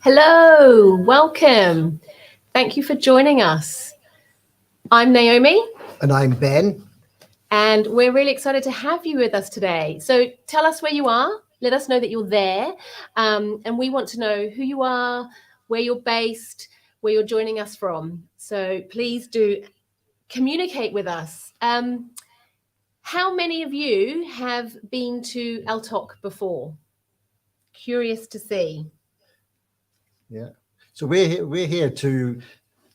Hello, welcome. Thank you for joining us. I'm Naomi. And I'm Ben. And we're really excited to have you with us today. So tell us where you are. Let us know that you're there. And we want to know who you are, where you're based, where you're joining us from. So please do communicate with us. How many of you have been to ELTOC before? Curious to see. Yeah. So we're here to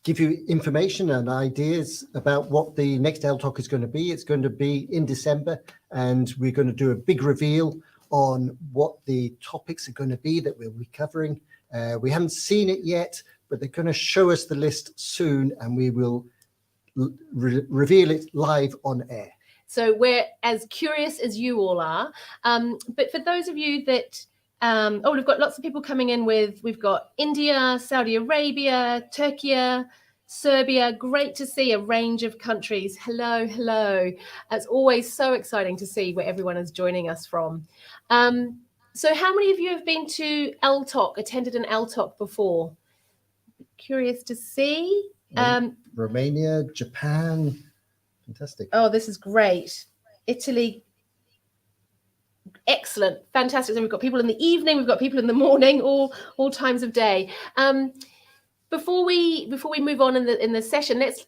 give you information and ideas about what the next ELTOC is going to be. It's going to be in December, and we're going to do a big reveal on what the topics are going to be that we'll be covering. We haven't seen it yet, but they're going to show us the list soon, and we will reveal it live on air. So we're as curious as you all are. But for those of you that, we've got lots of people coming in we've got India, Saudi Arabia, Turkey, Serbia. Great to see a range of countries. Hello, hello. It's always so exciting to see where everyone is joining us from. So how many of you have been to ELTOC, attended an ELTOC before? Curious to see. Romania, Japan. Fantastic. Oh, this is great. Italy. Excellent. Fantastic. And we've got people in the evening, we've got people in the morning, all times of day. Before we move on in the session, let's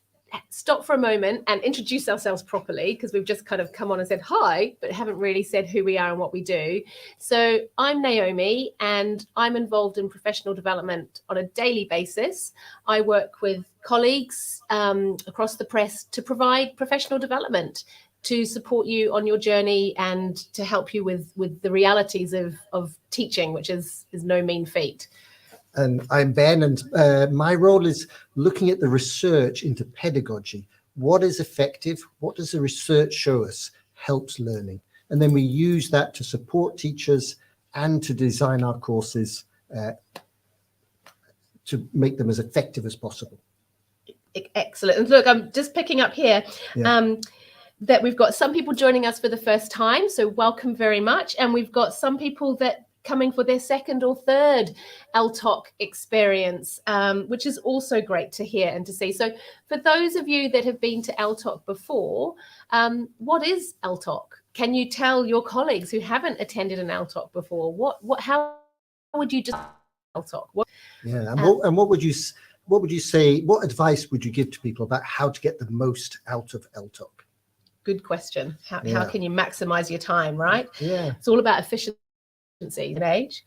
stop for a moment and introduce ourselves properly, because we've just kind of come on and said hi, but haven't really said who we are and what we do. So I'm Naomi, and I'm involved in professional development on a daily basis. I work with colleagues across the press to provide professional development, to support you on your journey and to help you with the realities of teaching, which is no mean feat. And I'm Ben, and my role is looking at the research into pedagogy. What is effective? What does the research show us helps learning? And then we use that to support teachers and to design our courses to make them as effective as possible. Excellent. And look, I'm just picking up here that we've got some people joining us for the first time, so welcome very much. And we've got some people that coming for their second or third ELTOC experience, which is also great to hear and to see. So for those of you that have been to ELTOC before, what is ELTOC? Can you tell your colleagues who haven't attended an ELTOC before, how would you describe ELTOC? What would you say, what advice would you give to people about how to get the most out of ELTOC? Good question. How can you maximize your time, right? Yeah. It's all about efficiency and age.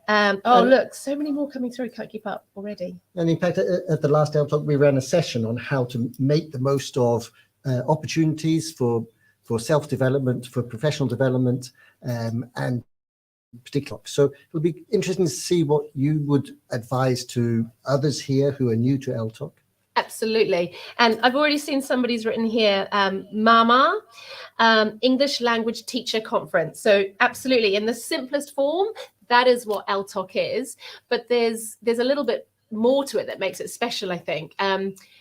Look, so many more coming through. Can't keep up already. And in fact, at the last ELTOC, we ran a session on how to make the most of opportunities for self-development, for professional development, and particular. So it'll be interesting to see what you would advise to others here who are new to ELTOC. Absolutely. And I've already seen somebody's written here, MAMA, English Language Teacher Conference. So absolutely, in the simplest form, that is what ELTOC is. But there's a little bit more to it that makes it special, I think.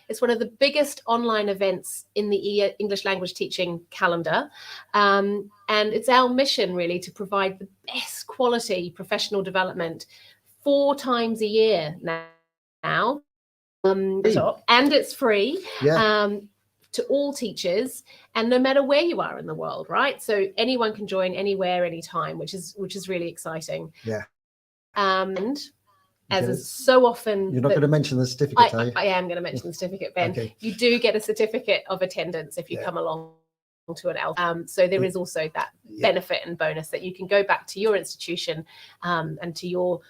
It's one of the biggest online events in the English language teaching calendar. And it's our mission, really, to provide the best quality professional development 4 times a year now. And it's free to all teachers, and no matter where you are in the world, right? So anyone can join anywhere, anytime, which is really exciting. Yeah. And as is so often, you're not going to mention the certificate, are you? I am going to mention the certificate, Ben. Okay. You do get a certificate of attendance if you come along to an ELTOC. So there is also that benefit and bonus that you can go back to your institution and to your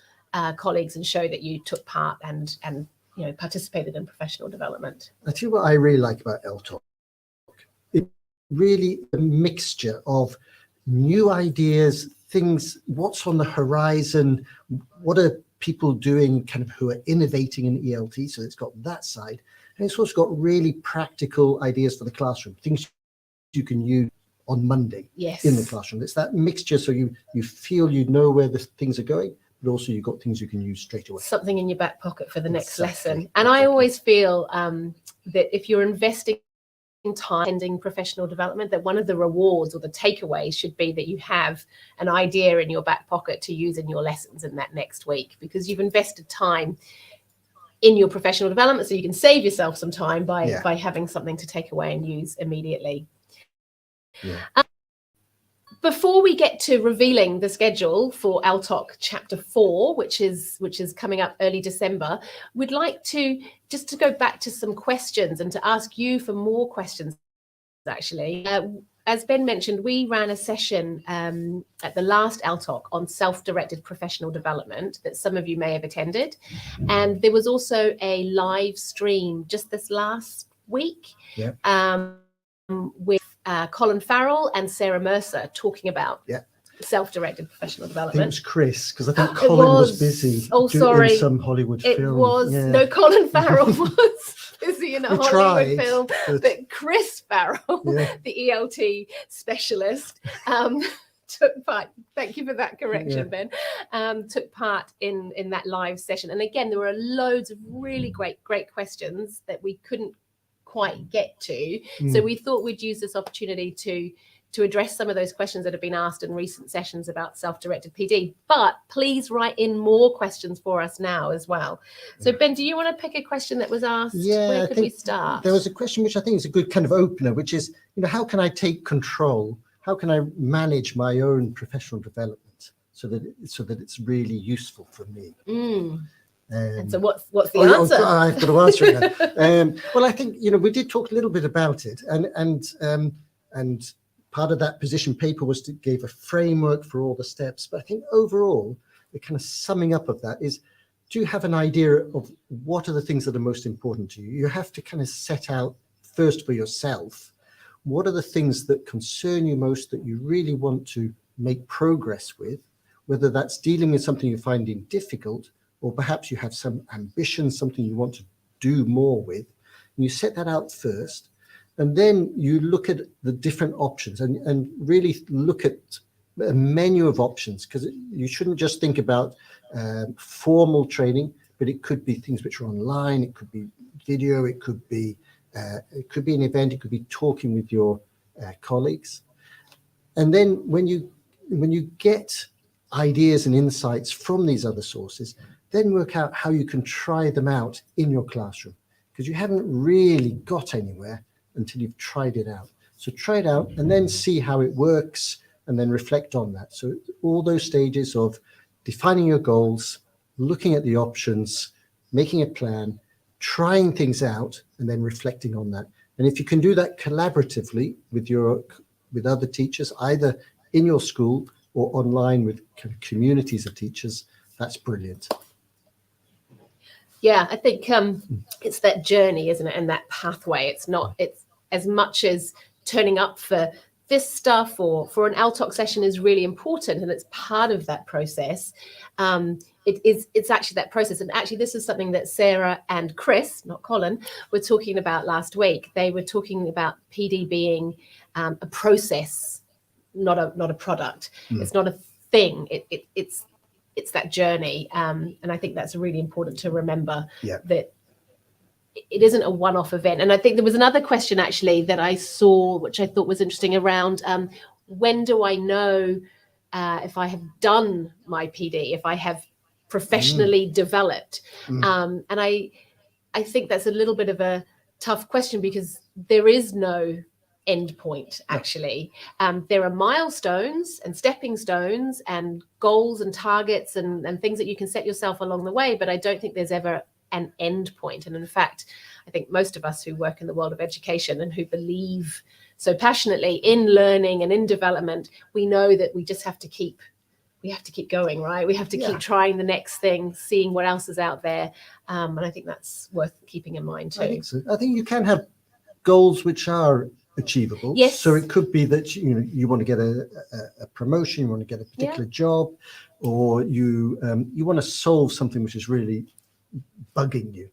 colleagues and show that you took part and participated in professional development. I tell you what I really like about ELTOC. It's really a mixture of new ideas, things, what's on the horizon, what are people doing kind of who are innovating in ELT. So it's got that side. And it's also got really practical ideas for the classroom, things you can use on Monday in the classroom. It's that mixture, so you feel you know where the things are going, but also you've got things you can use straight away. Something in your back pocket for the next lesson. And I always feel that if you're investing time ending professional development, that one of the rewards or the takeaways should be that you have an idea in your back pocket to use in your lessons in that next week, because you've invested time in your professional development, so you can save yourself some time by having something to take away and use immediately. Before we get to revealing the schedule for ELTOC Chapter 4, which is coming up early December, we'd like to just to go back to some questions and to ask you for more questions, actually. As Ben mentioned, we ran a session at the last ELTOC on self-directed professional development that some of you may have attended. And there was also a live stream just this last week with Colin Farrell and Sarah Mercer talking about self-directed professional development. I think it was Chris, because I think Colin was busy doing some Hollywood film. It was, no, Colin Farrell was busy in a Hollywood film, but Chris Farrell, the ELT specialist, took part. Thank you for that correction, Ben. Took part in that live session. And again, there were loads of really great questions that we couldn't quite get to. So we thought we'd use this opportunity to address some of those questions that have been asked in recent sessions about self-directed PD. But please write in more questions for us now as well. So Ben, do you want to pick a question that was asked? Where could we start? There was a question which I think is a good kind of opener, which is, how can I take control? How can I manage my own professional development so that it's really usful for me? And so what's the answer? I've got to answer it now. Well, I think, we did talk a little bit about it, and part of that position paper was to give a framework for all the steps. But I think overall, the kind of summing up of that is, do you have an idea of what are the things that are most important to you? You have to kind of set out first for yourself, what are the things that concern you most, that you really want to make progress with, whether that's dealing with something you're finding difficult, or perhaps you have some ambition, something you want to do more with. And you set that out first, and then you look at the different options and really look at a menu of options, because you shouldn't just think about formal training, but it could be things which are online, it could be video, it could be an event, it could be talking with your colleagues. And then when you get ideas and insights from these other sources, then work out how you can try them out in your classroom, because you haven't really got anywhere until you've tried it out. So try it out and then see how it works, and then reflect on that. So all those stages of defining your goals, looking at the options, making a plan, trying things out, and then reflecting on that. And if you can do that collaboratively with other teachers, either in your school or online with kind of communities of teachers, that's brilliant. Yeah, I think it's that journey, isn't it? And that pathway. It's as much as turning up for this stuff or for an ELTOC session is really important, and it's part of that process. It's actually that process. And actually, this is something that Sarah and Chris, not Colin, were talking about last week. They were talking about PD being a process, not a product. It's not a thing. It's that journey. And I think that's really important to remember, that it isn't a one-off event. And I think there was another question actually that I saw, which I thought was interesting, around when do I know if I have done my PD, if I have professionally developed? And I think that's a little bit of a tough question, because there is no end point, actually. There are milestones and stepping stones and goals and targets and things that you can set yourself along the way, but I don't think there's ever an end point. And in fact, I think most of us who work in the world of education and who believe so passionately in learning and in development, we know that we just have to keep going, right? We have to keep trying the next thing, seeing what else is out there. And I think that's worth keeping in mind too. I think so. I think you can have goals which are achievable. Yes. So it could be that you want to get a promotion, you want to get a particular job, or you want to solve something which is really bugging you.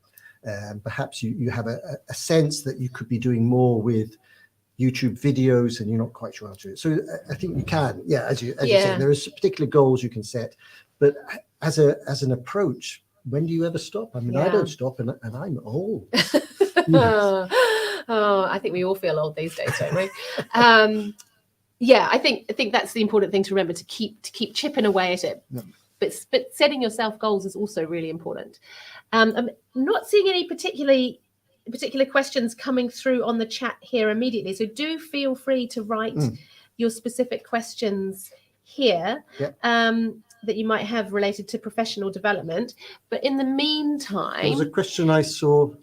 Perhaps you have a sense that you could be doing more with YouTube videos and you're not quite sure how to do it. So I think you can, as you said, there are particular goals you can set, but as an approach, when do you ever stop? I mean, I don't stop, and I'm old. Oh, I think we all feel old these days, don't we? Yeah, I think that's the important thing to remember, to keep chipping away at it. Yeah. But setting yourself goals is also really important. I'm not seeing any particular questions coming through on the chat here immediately, so do feel free to write your specific questions here. Yeah. That you might have related to professional development. But in the meantime, there was a question I saw.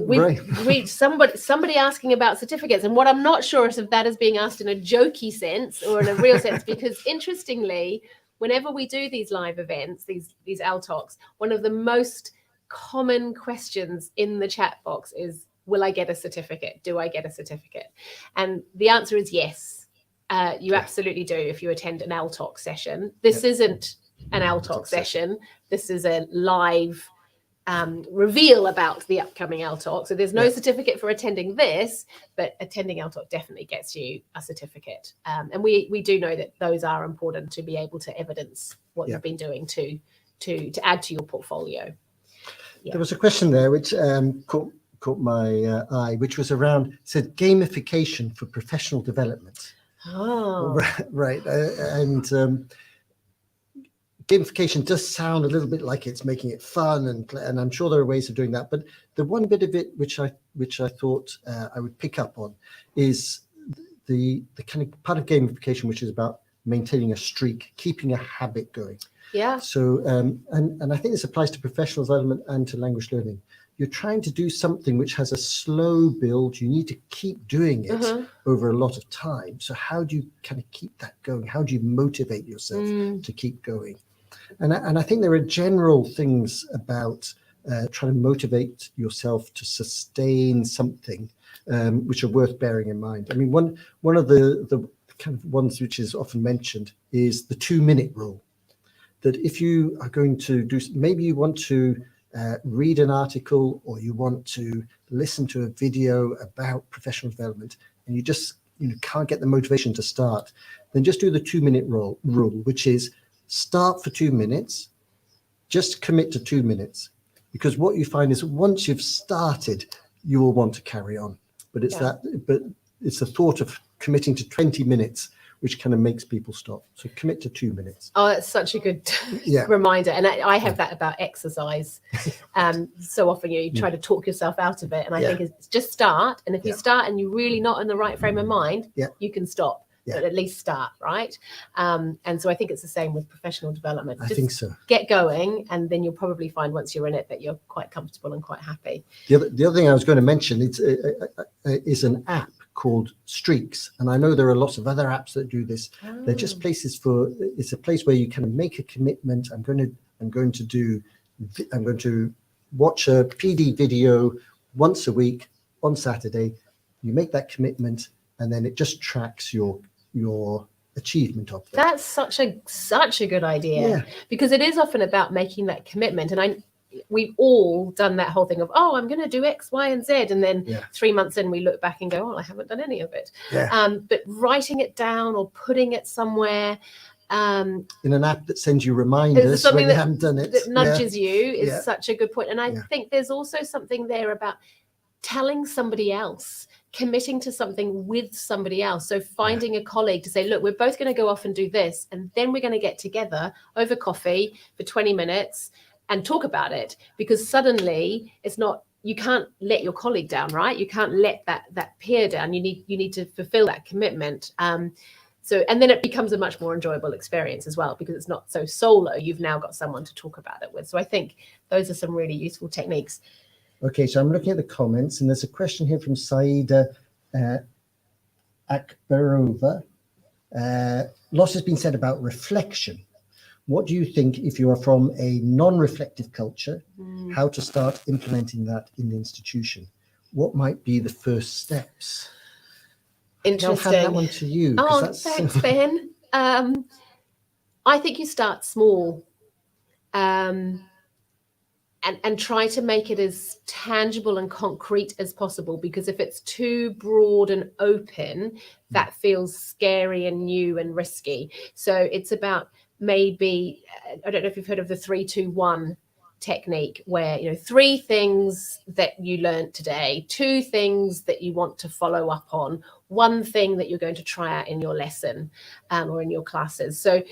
we somebody asking about certificates, and what I'm not sure is if that is being asked in a jokey sense or in a real sense, because interestingly, whenever we do these live events, these ELTOCs, one of the most common questions in the chat box is, will I get a certificate? Do I get a certificate? And the answer is yes. You absolutely do if you attend an ELTOC session. This isn't an ELTOC session. This is a live reveal about the upcoming ELTOC. So there's no certificate for attending this, but attending ELTOC definitely gets you a certificate. And we do know that those are important to be able to evidence what you've been doing to add to your portfolio. There was a question there which caught my eye, which was around, said gamification for professional development. Oh, right. And gamification does sound a little bit like it's making it fun, and I'm sure there are ways of doing that. But the one bit of it which I thought I would pick up on is the kind of part of gamification which is about maintaining a streak, keeping a habit going. Yeah. So and I think this applies to professional development and to language learning. You're trying to do something which has a slow build. You need to keep doing it over a lot of time. So how do you kind of keep that going? How do you motivate yourself to keep going? And I think there are general things about trying to motivate yourself to sustain something which are worth bearing in mind. I mean, one of the kind of ones which is often mentioned is the 2-minute rule. That if you are going to do, maybe you want to read an article or you want to listen to a video about professional development, and you just can't get the motivation to start, then just do the 2-minute rule, which is start for 2 minutes, just commit to 2 minutes, because what you find is once you've started, you will want to carry on. But it's it's the thought of committing to 20 minutes which kind of makes people stop. So commit to 2 minutes. Oh, that's such a good reminder. And I have that about exercise. So often you try to talk yourself out of it. And I think it's just start. And if you start and you're really not in the right frame of mind, you can stop. But at least start, right? And so I think it's the same with professional development. I think so. Get going, and then you'll probably find once you're in it that you're quite comfortable and quite happy. The other thing I was going to mention is an app called Streaks, and I know there are lots of other apps that do this. They're just places it's a place where you kind of make a commitment. I'm going to watch a PD video once a week on Saturday. You make that commitment, and then it just tracks your achievement of that. That's such a good idea, because it is often about making that commitment. And we've all done that whole thing of, I'm going to do X, Y, and Z, and then 3 months in we look back and go, I haven't done any of it. But writing it down or putting it somewhere in an app that sends you reminders when you haven't done it, that nudges you, is such a good point. And I think there's also something there about telling somebody else, committing to something with somebody else. So finding a colleague to say, look, we're both going to go off and do this, and then we're going to get together over coffee for 20 minutes and talk about it, because suddenly it's not, you can't let your colleague down, right? You can't let that peer down. You need to fulfill that commitment. So, and then it becomes a much more enjoyable experience as well, because it's not so solo. You've now got someone to talk about it with. So I think those are some really useful techniques. Okay, so I'm looking at the comments, and there's a question here from Saida Akbarova. Lots has been said about reflection. What do you think, if you are from a non-reflective culture, how to start implementing that in the institution? What might be the first steps? Interesting. I'll hand that one to you. Thanks, Ben. I think you start small. And try to make it as tangible and concrete as possible, because if it's too broad and open, that feels scary and new and risky. So it's about maybe, I don't know if you've heard of the 3-2-1 technique where, you know, 3 things that you learned today, 2 things that you want to follow up on, 1 thing that you're going to try out in your lesson or in your classes. So,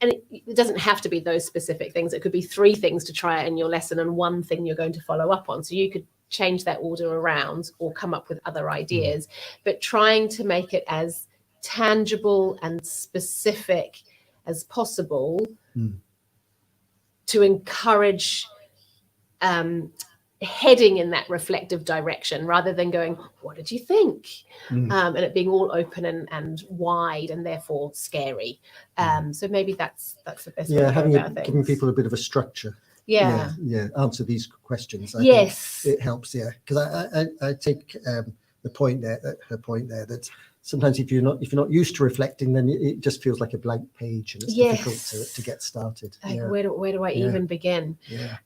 and it doesn't have to be those specific things. It could be 3 things to try out in your lesson and 1 thing you're going to follow up on. So you could change that order around or come up with other ideas, but trying to make it as tangible and specific as possible to encourage heading in that reflective direction rather than going, what did you think? And it being all open and wide and therefore scary. So maybe that's the best way to go about things. Giving people a bit of a structure. Yeah. Answer these questions. I yes. think it helps. Yeah, because I take her point there that sometimes if you're not used to reflecting, then it just feels like a blank page and it's difficult to get started. Like, where do I even begin?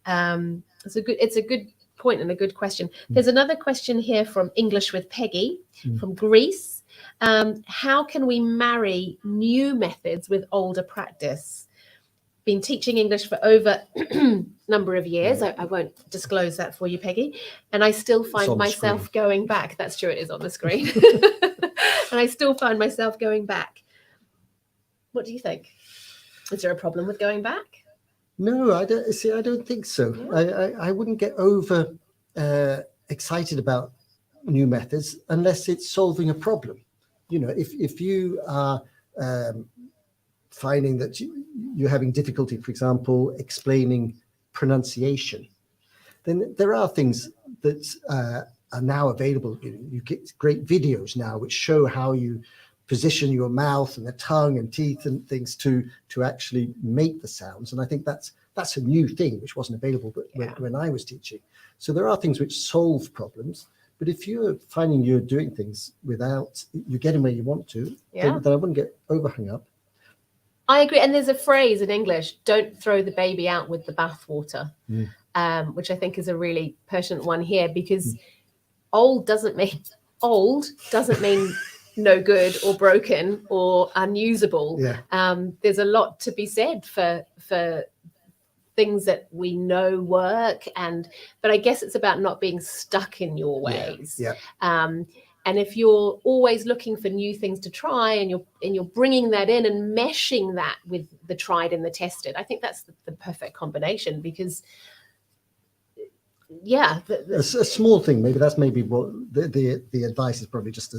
It's a good point and a good question. There's another question here from English with Peggy from Greece. How can we marry new methods with older practice? Been teaching English for over a number of years. I won't disclose that for you, Peggy. And I still find myself going back. That's true, it is on the screen. And I still find myself going back. What do you think? Is there a problem with going back? No, I don't think so. Yeah. I wouldn't get over excited about new methods unless it's solving a problem. You know, if you are finding that you're having difficulty, for example, explaining pronunciation, then there are things that are now available. You get great videos now which show how you position your mouth and the tongue and teeth and things to actually make the sounds. And I think that's a new thing which wasn't available when I was teaching. So there are things which solve problems. But if you're finding you're doing things without you're getting where you want to, then I wouldn't get overhung up. I agree. And there's a phrase in English, don't throw the baby out with the bathwater, which I think is a really pertinent one here, because old doesn't mean no good or broken or unusable. There's a lot to be said for things that we know work, but I guess it's about not being stuck in your ways. And if you're always looking for new things to try and you're bringing that in and meshing that with the tried and the tested, I think that's the perfect combination. Because a small thing, that's maybe what the advice is, probably just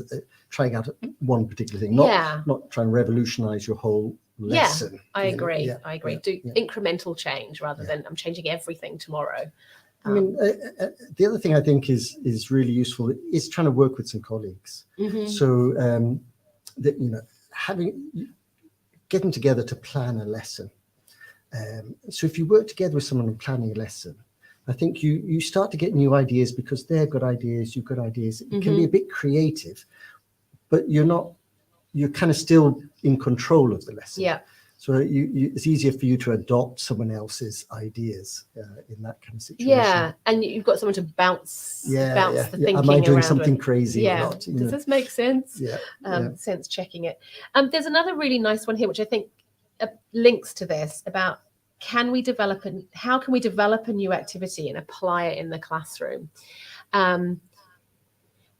trying out one particular thing, not trying to revolutionize your whole lesson. I agree. Do incremental change rather than I'm changing everything tomorrow. I mean, the other thing I think is really useful is trying to work with some colleagues. So that getting together to plan a lesson. So if you work together with someone and planning a lesson, I think you start to get new ideas because they've got ideas, you've got ideas. It can be a bit creative, but you're kind of still in control of the lesson. So it's easier for you to adopt someone else's ideas in that kind of situation. And you've got someone to bounce the thinking around. Am I doing something crazy or not? Does this make sense? Sense checking it. There's another really nice one here, which I think links to this, about how can we develop a new activity and apply it in the classroom?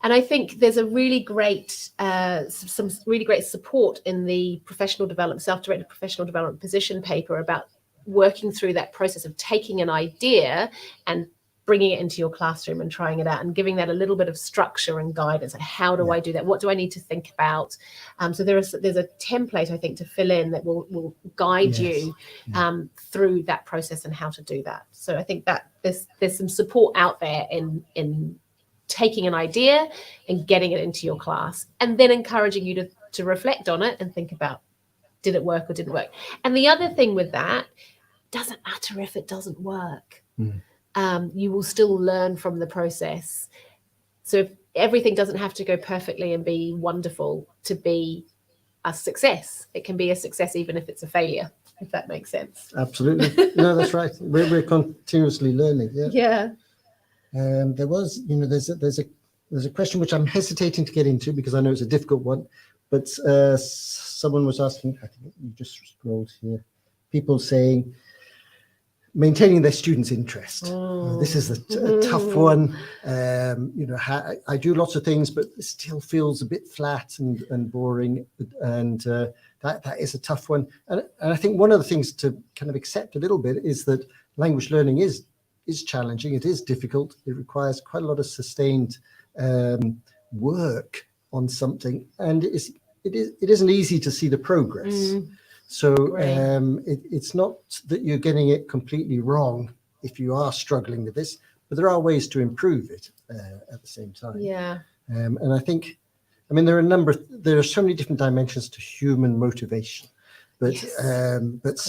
And I think there's a really great, some really great support in the self-directed professional development position paper about working through that process of taking an idea and bringing it into your classroom and trying it out and giving that a little bit of structure and guidance. Like, how do I do that? What do I need to think about? So there's a template, I think, to fill in that will guide you through that process and how to do that. So I think that there's some support out there in taking an idea and getting it into your class, and then encouraging you to reflect on it and think about, did it work or didn't work? And the other thing with that, doesn't matter if it doesn't work. You will still learn from the process. So if everything doesn't have to go perfectly and be wonderful to be a success, it can be a success even if it's a failure, if that makes sense. Absolutely. No, that's right. We're continuously learning. There was, there's a question which I'm hesitating to get into because I know it's a difficult one, but someone was asking, I think you just scrolled here, people saying, maintaining their students' interest. Oh. This is a tough one. You know, I do lots of things, but it still feels a bit flat and boring. And that is a tough one. And I think one of the things to kind of accept a little bit is that language learning is challenging. It is difficult. It requires quite a lot of sustained work on something, and it isn't easy to see the progress. So it's not that you're getting it completely wrong if you are struggling with this, but there are ways to improve it at the same time. Yeah. And I think, I mean, there are so many different dimensions to human motivation, but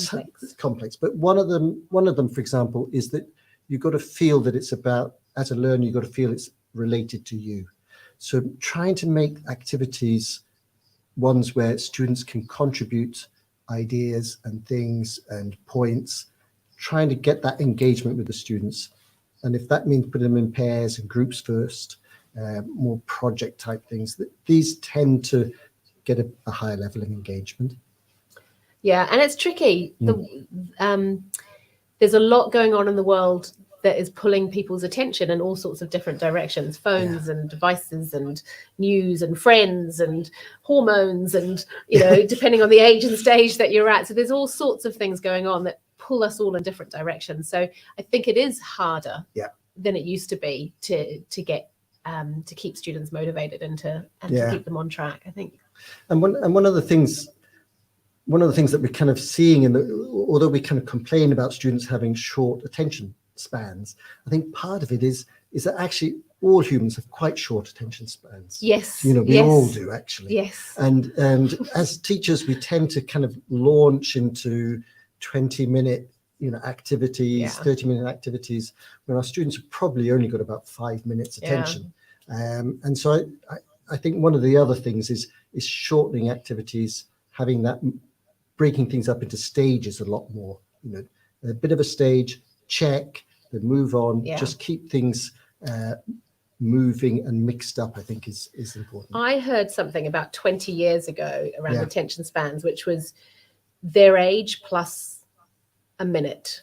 Complex. complex. But one of them, for example, is that you've got to feel that it's about, as a learner, you've got to feel it's related to you. So trying to make activities ones where students can contribute ideas and things and points, trying to get that engagement with the students. And if that means putting them in pairs and groups first, more project type things, these tend to get a higher level of engagement. Yeah, and it's tricky. There's a lot going on in the world that is pulling people's attention in all sorts of different directions, phones and devices and news and friends and hormones and, you know, depending on the age and stage that you're at. So there's all sorts of things going on that pull us all in different directions. So I think it is harder than it used to be to get to keep students motivated and to keep them on track, I think. And one of the things that we're kind of seeing, although we kind of complain about students having short attention spans, I think part of it is that actually all humans have quite short attention spans. Yes. You know, we all do actually. Yes. And as teachers, we tend to kind of launch into 20-minute, you know, activities, 30-minute activities, when our students have probably only got about 5 minutes attention. And so I think one of the other things is shortening activities, having that, breaking things up into stages a lot more, you know, a bit of a stage, check, then move on, just keep things moving and mixed up, I think is important. I heard something about 20 years ago around attention spans, which was their age plus a minute.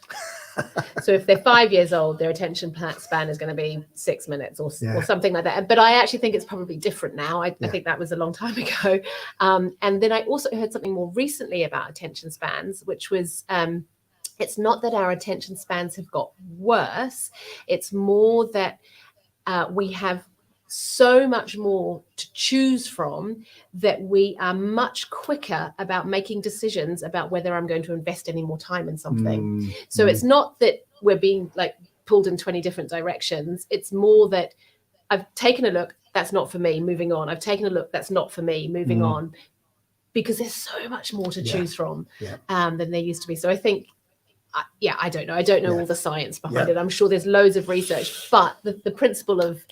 So if they're 5 years old, their attention span is going to be 6 minutes or something like that. But I actually think it's probably different now. I think that was a long time ago. And then I also heard something more recently about attention spans, which was it's not that our attention spans have got worse. It's more that we have so much more to choose from that we are much quicker about making decisions about whether I'm going to invest any more time in something. So it's not that we're being like pulled in 20 different directions. It's more that I've taken a look, that's not for me, moving on. I've taken a look, that's not for me, moving on. Because there's so much more to choose from than there used to be. So I think, I don't know. I don't know all the science behind it. I'm sure there's loads of research, but the principle of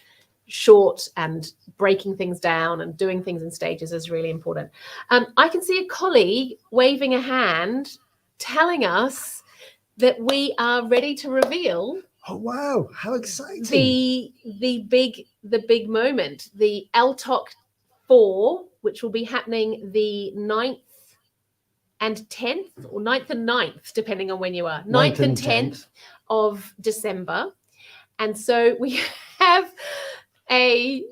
short and breaking things down and doing things in stages is really important. I can see a colleague waving a hand telling us that we are ready to reveal. Oh wow, how exciting. The big moment, the ELTOC 4, which will be happening the 9th and 10th, or 9th and 9th, depending on when you are. 9th and 10th of December. And so we have a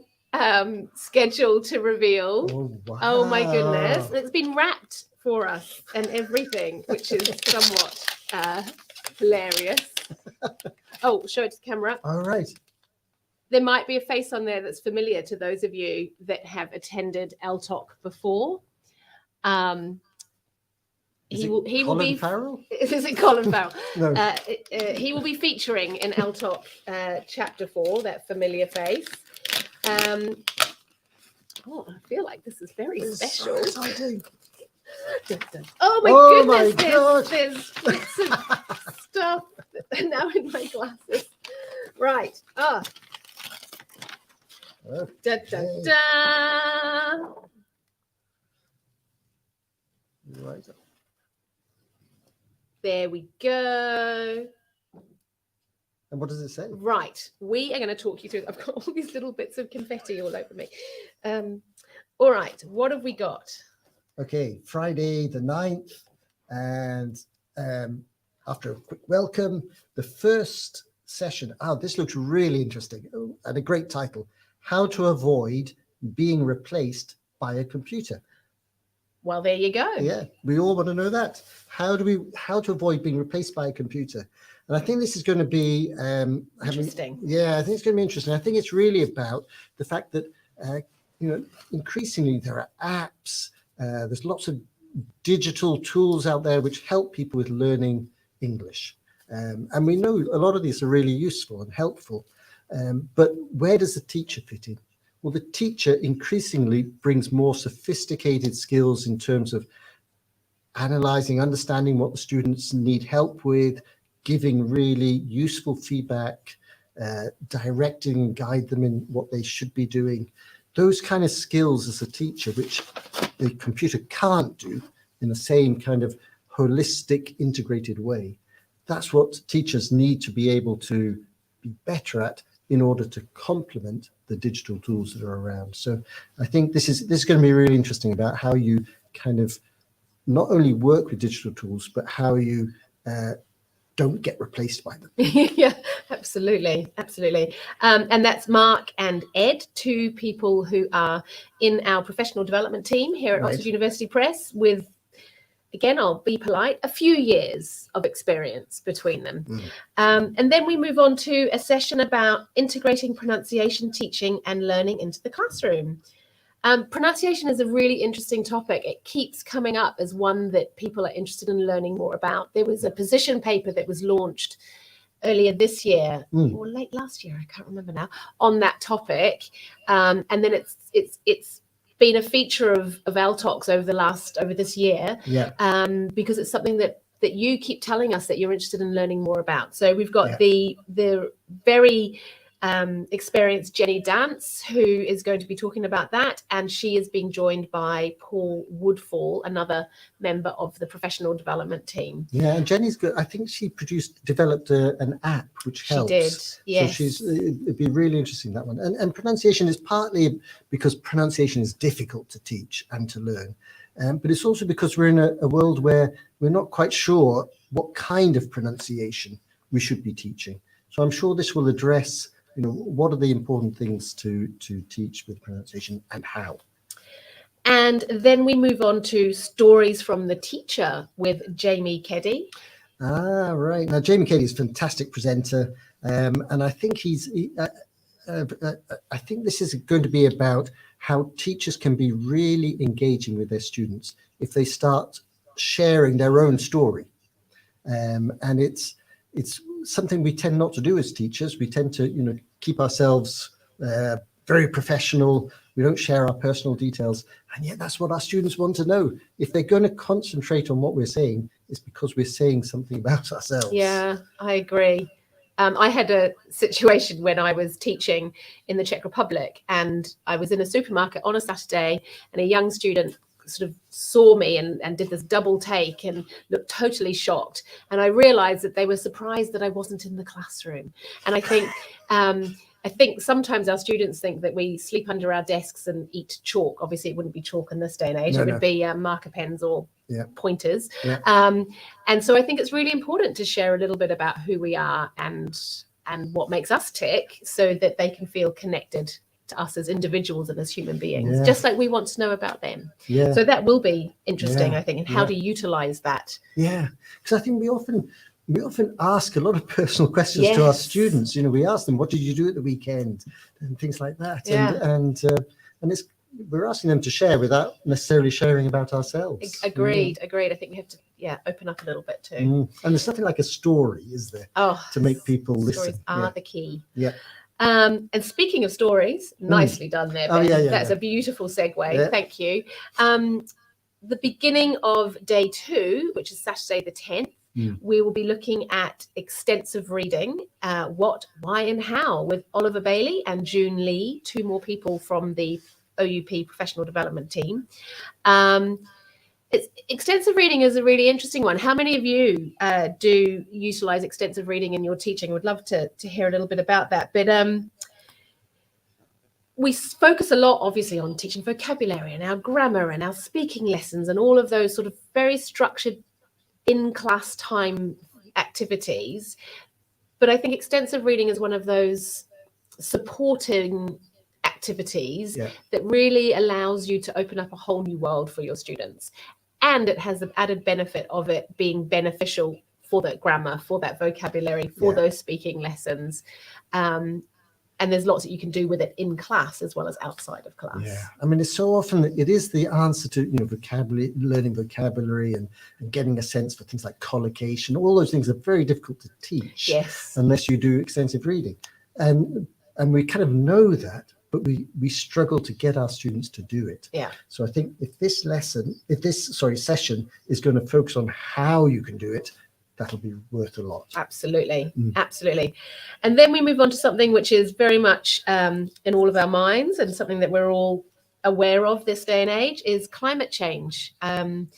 schedule to reveal. Oh, wow. Oh my goodness. It's been wrapped for us and everything, which is somewhat hilarious. Oh, show it to the camera. All right. There might be a face on there that's familiar to those of you that have attended ELTOC before. He will be Farrell? Is it Colin Farrell? No. He will be featuring in ELTOC chapter 4, that familiar face. I feel like this is very special. So exciting. Oh my goodness, there's bits of stuff now in my glasses. Right. Da, da, da. Right. There we go. And what does it say? Right. We are going to talk you through. I've got all these little bits of confetti all over me. All right. What have we got? Okay. Friday the 9th and after a quick welcome, the first session, this looks really interesting, and a great title, How to Avoid Being Replaced by a Computer. Well, there you go. Yeah, we all want to know that. How to avoid being replaced by a computer? And I think this is going to be Interesting. I think it's going to be interesting. I think it's really about the fact that increasingly there are apps. There's lots of digital tools out there which help people with learning English, and we know a lot of these are really useful and helpful. But where does the teacher fit in? Well, the teacher increasingly brings more sophisticated skills in terms of analyzing, understanding what the students need help with, giving really useful feedback, directing and guide them in what they should be doing. Those kind of skills as a teacher, which the computer can't do in the same kind of holistic, integrated way. That's what teachers need to be able to be better at in order to complement the digital tools that are around. So I think this is going to be really interesting about how you kind of not only work with digital tools, but how you don't get replaced by them. Yeah, absolutely. And that's Mark and Ed, two people who are in our professional development team here at Oxford University Press with, again, I'll be polite, a few years of experience between them. And then we move on to a session about integrating pronunciation teaching and learning into the classroom. Pronunciation is a really interesting topic. It keeps coming up as one that people are interested in learning more about. There was a position paper that was launched earlier this year or late last year, I can't remember now, on that topic. And then it's been a feature of ELTOCs over this year, because it's something that you keep telling us that you're interested in learning more about. So we've got the very experienced Jenny Dance, who is going to be talking about that, and she is being joined by Paul Woodfall, another member of the professional development team. Yeah, and Jenny's good. I think she developed an app which helps. She did, yes. So it'd be really interesting, that one. And pronunciation is partly because pronunciation is difficult to teach and to learn, but it's also because we're in a world where we're not quite sure what kind of pronunciation we should be teaching. So I'm sure this will address what are the important things to teach with pronunciation and how. And then we move on to stories from the teacher with Jamie Keddy. Right. Now, Jamie Keddy is a fantastic presenter, and I think I think this is going to be about how teachers can be really engaging with their students if they start sharing their own story, and it's something we tend not to do as teachers. We tend to, keep ourselves very professional. We don't share our personal details. And yet that's what our students want to know. If they're going to concentrate on what we're saying, it's because we're saying something about ourselves. Yeah, I agree. I had a situation when I was teaching in the Czech Republic, and I was in a supermarket on a Saturday, and a young student sort of saw me and did this double take and looked totally shocked. And I realized that they were surprised that I wasn't in the classroom. And I think sometimes our students think that we sleep under our desks and eat chalk. Obviously, it wouldn't be chalk in this day and age. It would be marker pens or pointers. Yeah. And so I think it's really important to share a little bit about who we are and what makes us tick, so that they can feel connected to us as individuals and as human beings, just like we want to know about them. Yeah. So that will be interesting, I think, and how to utilize that. Yeah, because I think we often ask a lot of personal questions to our students. We ask them, what did you do at the weekend, and things like that. And we're asking them to share without necessarily sharing about ourselves. Agreed. I think we have to open up a little bit too. And there's nothing like a story, is there, to make people listen. Stories are the key. Yeah. And speaking of stories, nicely done there, Ben. That's a beautiful segue. Thank you. The beginning of day 2, which is Saturday the 10th, we will be looking at extensive reading, what, why and how, with Oliver Bailey and June Lee, 2 more people from the OUP professional development team. Extensive reading is a really interesting one. How many of you do utilize extensive reading in your teaching? I would love to hear a little bit about that. But we focus a lot, obviously, on teaching vocabulary and our grammar and our speaking lessons and all of those sort of very structured in-class time activities, but I think extensive reading is one of those supporting activities that really allows you to open up a whole new world for your students. And it has the added benefit of it being beneficial for that grammar, for that vocabulary, for those speaking lessons. And there's lots that you can do with it in class as well as outside of class. Yeah, I mean, it's so often, it is the answer to, vocabulary, learning vocabulary and getting a sense for things like collocation. All those things are very difficult to teach unless you do extensive reading. And we kind of know that, but we struggle to get our students to do it. Yeah. So I think if this session is going to focus on how you can do it, that'll be worth a lot. Absolutely. Absolutely. And then we move on to something which is very much in all of our minds, and something that we're all aware of this day and age, is climate change, and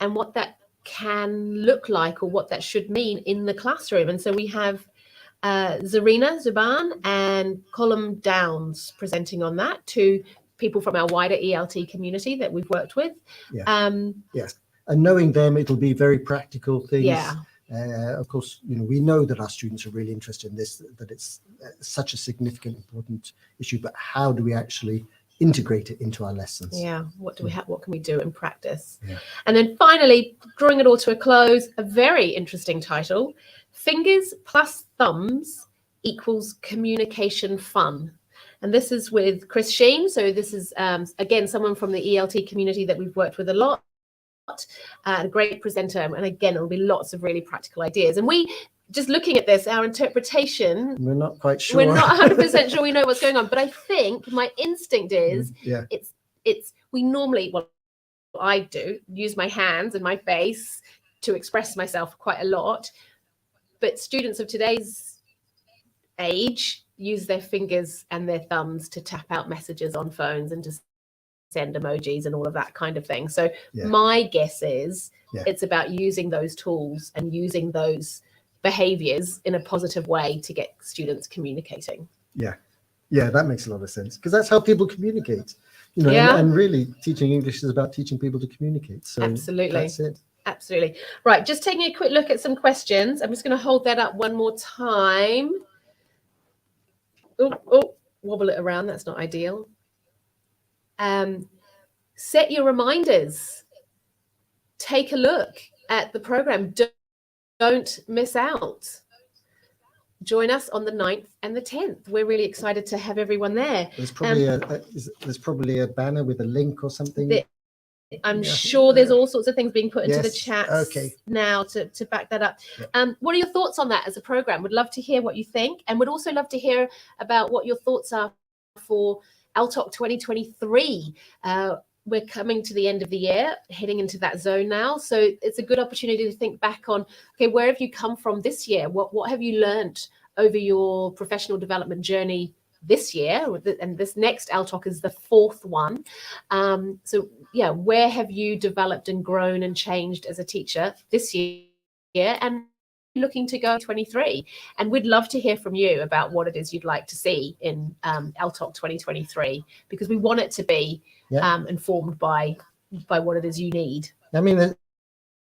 what that can look like, or what that should mean in the classroom. And so we have Zarina Zuban and Colum Downs presenting on that, two people from our wider ELT community that we've worked with. Yes. And knowing them, it'll be very practical things. Yeah. Of course, we know that our students are really interested in this, that it's such a significant, important issue, but how do we actually integrate it into our lessons? Yeah. What do we have? What can we do in practice? Yeah. And then finally, drawing it all to a close, a very interesting title: Fingers plus Thumbs equals Communication Fun. And this is with Chris Sheen. So this is, again, someone from the ELT community that we've worked with a lot. A great presenter, and again, it'll be lots of really practical ideas. And we, just looking at this, our interpretation, we're not quite sure. We're not 100% sure we know what's going on, but I think my instinct is it's we normally, well, I do use my hands and my face to express myself quite a lot, but students of today's age use their fingers and their thumbs to tap out messages on phones and to send emojis and all of that kind of thing. So my guess is it's about using those tools and using those behaviors in a positive way to get students communicating. Yeah, that makes a lot of sense, because that's how people communicate. And really teaching English is about teaching people to communicate. So absolutely, that's it. Absolutely. Right, just taking a quick look at some questions. I'm just going to hold that up one more time. Oh, wobble it around. That's not ideal. Set your reminders. Take a look at the program. Don't miss out. Join us on the 9th and the 10th. We're really excited to have everyone there. There's probably a banner with a link or something. I'm sure there's all sorts of things being put into the chat now to back that up. What are your thoughts on that as a program? Would love to hear what you think, and would also love to hear about what your thoughts are for ELTOC 2023. We're coming to the end of the year, heading into that zone now. So it's a good opportunity to think back on, okay, where have you come from this year? What have you learned over your professional development journey this year? And this next ELTOC is the 4th one. So yeah, where have you developed and grown and changed as a teacher this year, and looking to go 23? And we'd love to hear from you about what it is you'd like to see in ELTOC 2023, because we want it to be informed by what it is you need. I mean,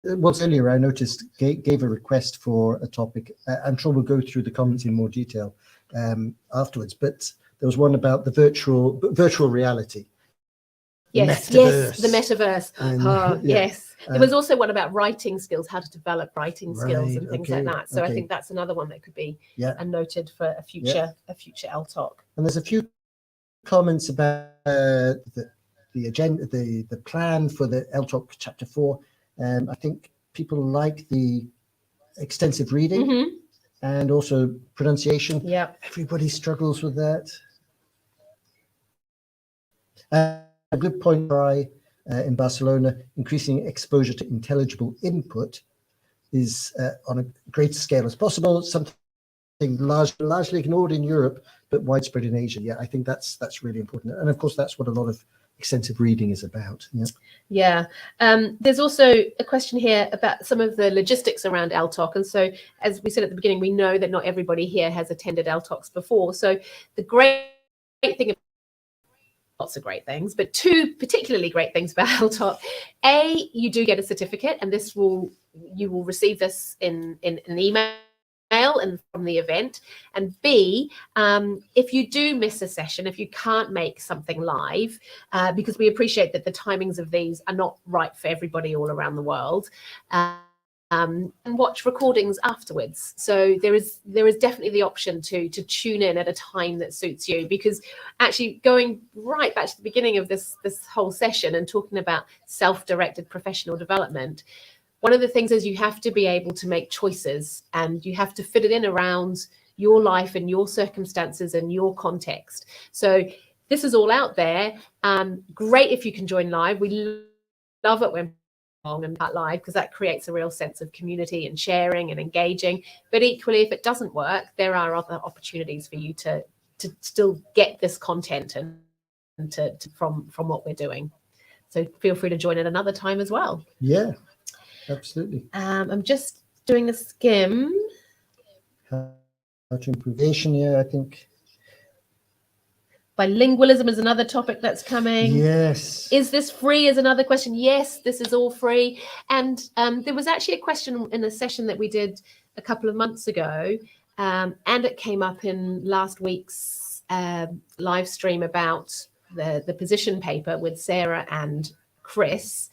what's earlier I noticed gave a request for a topic. I'm sure we'll go through the comments in more detail afterwards, but there was one about the virtual reality. Yes, the metaverse. And, yes. There was also one about writing skills, how to develop writing skills and things like that. So I think that's another one that could be noted for a future ELTOC. And there's a few comments about the agenda, the plan for the ELTOC chapter 4. I think people like the extensive reading and also pronunciation. Yeah, everybody struggles with that. A good point by in Barcelona, increasing exposure to intelligible input is on a greater scale as possible, something largely ignored in Europe, but widespread in Asia. Yeah, I think that's really important. And of course, that's what a lot of extensive reading is about. Yeah. There's also a question here about some of the logistics around ELTOC. And so, as we said at the beginning, we know that not everybody here has attended ELTOCs before. So the great thing lots of great things, but two particularly great things about ELTOC. A, you do get a certificate, and you will receive this in an email and from the event. And B, if you do miss a session, if you can't make something live, because we appreciate that the timings of these are not right for everybody all around the world, and watch recordings afterwards. So there is definitely the option to tune in at a time that suits you, because actually going right back to the beginning of this whole session and talking about self-directed professional development, one of the things is you have to be able to make choices, and you have to fit it in around your life and your circumstances and your context. So this is all out there. Great if you can join live. We love it when and that live, because that creates a real sense of community and sharing and engaging. But equally, if it doesn't work, there are other opportunities for you to still get this content and from what we're doing. So feel free to join at another time as well. Yeah, absolutely. I'm just doing a skim. How to improve Asian, yeah, I think. Bilingualism is another topic that's coming. Yes. Is this free is another question. Yes, this is all free. And there was actually a question in a session that we did a couple of months ago, and it came up in last week's live stream about the position paper with Sarah and Chris.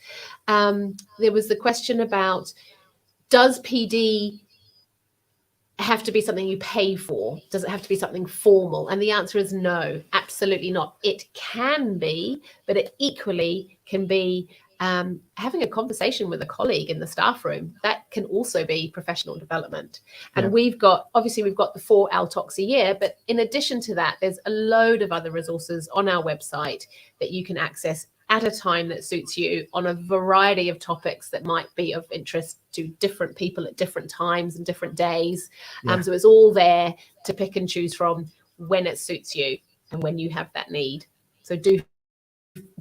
There was the question about, does PD have to be something you pay for? Does it have to be something formal? And the answer is no, absolutely not. It can be, but it equally can be having a conversation with a colleague in the staff room. That can also be professional development. And Yeah. we've got the 4 ELTOCs a year, but in addition to that, there's a load of other resources on our website that you can access at a time that suits you on a variety of topics that might be of interest to different people at different times and different days. Yeah. So it's all there to pick and choose from when it suits you and when you have that need. So do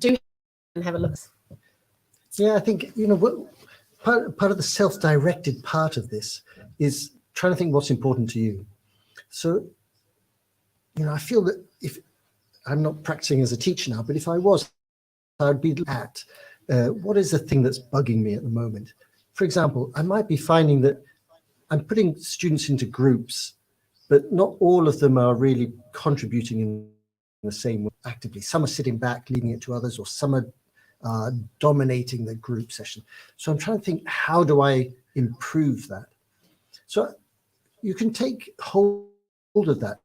and have a look. Yeah, I think, part of the self-directed part of this is trying to think what's important to you. So, I feel that if I'm not practicing as a teacher now, but if I was, I'd be at what is the thing that's bugging me at the moment. For example, I might be finding that I'm putting students into groups, but not all of them are really contributing in the same way actively. Some are sitting back, leaving it to others, or some are dominating the group session. So I'm trying to think, how do I improve that? So you can take hold of that.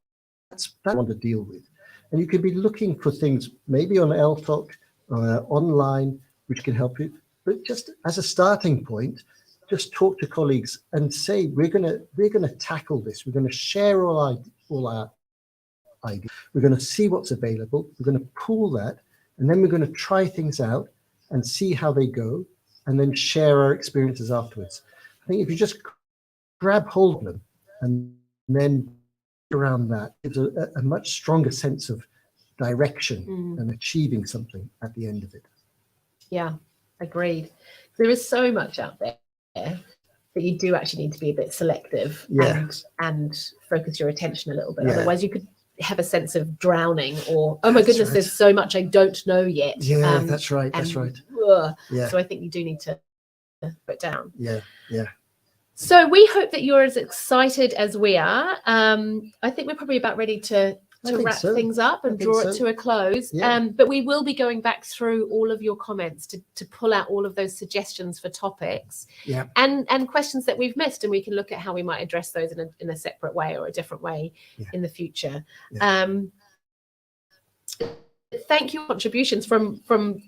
That's what I want to deal with. And you can be looking for things maybe on ELTOC, online, which can help you. But just as a starting point, just talk to colleagues and say, we're gonna tackle this. We're gonna share all our ideas. We're gonna see what's available. We're gonna pool that, and then we're gonna try things out and see how they go, and then share our experiences afterwards. I think if you just grab hold of them and then around that, gives a much stronger sense of direction and achieving something at the end of it. Yeah, agreed. There is so much out there that you do actually need to be a bit selective and focus your attention a little bit. Yeah. Otherwise, you could have a sense of drowning, or oh my goodness, there's so much I don't know yet. Yeah, that's right. That's right. Yeah. So I think you do need to put it down. Yeah, yeah. So we hope that you're as excited as we are. I think we're probably about ready to wrap things up and draw it to a close. Yeah. But we will be going back through all of your comments to pull out all of those suggestions for topics and questions that we've missed, and we can look at how we might address those in a separate way or a different way in the future. Yeah. Thank you, contributions from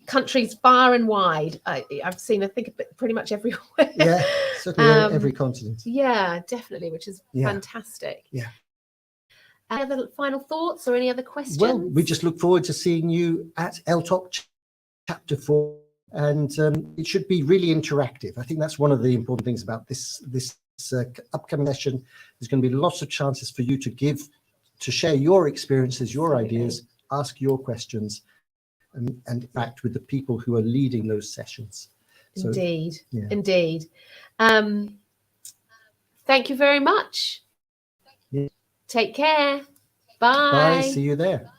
countries far and wide. I've seen, I think, pretty much everywhere. Yeah, certainly every continent. Yeah, definitely, which is fantastic. Yeah. Any other final thoughts or any other questions? Well, we just look forward to seeing you at ELTOC Chapter 4, and it should be really interactive. I think that's one of the important things about this upcoming session. There's going to be lots of chances for you to share your experiences, your ideas, ask your questions, and interact with the people who are leading those sessions. So, indeed. Thank you very much. Yeah. Take care. Bye. Bye. See you there.